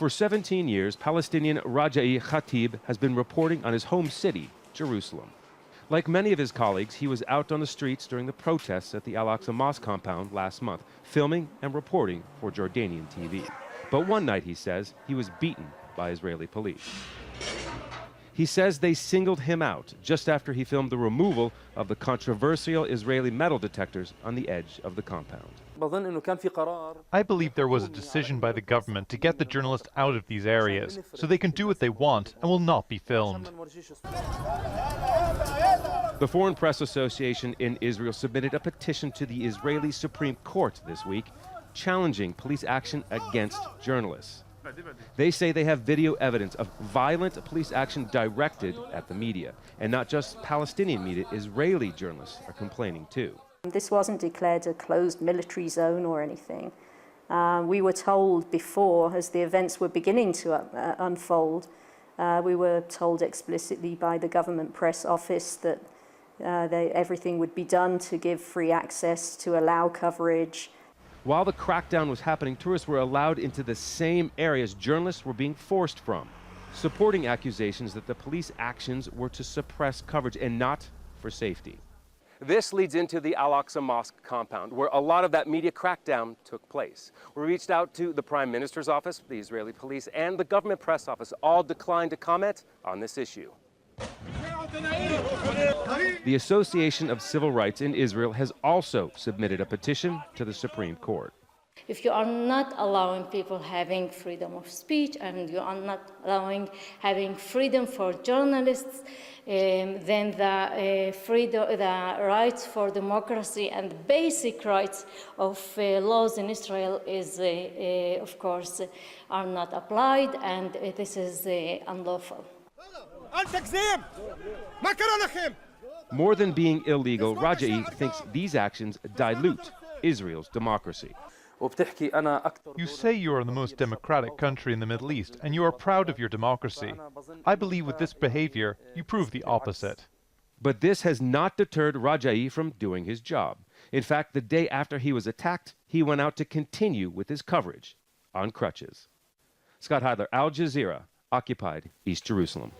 For 17 years, Palestinian Raja'i Khatib has been reporting on his home city, Jerusalem. Like many of his colleagues, he was out on the streets during the protests at the Aqsa Mosque compound last month, filming and reporting for Jordanian TV. But one night, he says, he was beaten by Israeli police. He says they singled him out just after he filmed the removal of the controversial Israeli metal detectors on the edge of the compound. I believe there was a decision by the government to get the journalists out of these areas, so they can do what they want and will not be filmed. The Foreign Press Association in Israel submitted a petition to the Israeli Supreme Court this week, challenging police action against journalists. They say they have video evidence of violent police action directed at the media. And not just Palestinian media, Israeli journalists are complaining too. This wasn't declared a closed military zone or anything. We were told before, as the events were beginning to unfold, we were told explicitly by the government press office that everything would be done to give free access, to allow coverage. While the crackdown was happening, tourists were allowed into the same areas journalists were being forced from, supporting accusations that the police actions were to suppress coverage and not for safety. This leads into the Aqsa Mosque compound, where a lot of that media crackdown took place. We reached out to the Prime Minister's office, the Israeli police, and the government press office. All declined to comment on this issue. The Association of Civil Rights in Israel has also submitted a petition to the Supreme Court. If you are not allowing people having freedom of speech and you are not allowing having freedom for journalists, then the rights for democracy and basic rights of laws in Israel is, of course, are not applied, and this is unlawful. More than being illegal, Raja'i thinks these actions dilute Israel's democracy. You say you are the most democratic country in the Middle East, and you are proud of your democracy. I believe with this behavior, you prove the opposite. But this has not deterred Raja'i from doing his job. In fact, the day after he was attacked, he went out to continue with his coverage on crutches. Scott Heidler, Al Jazeera, occupied East Jerusalem.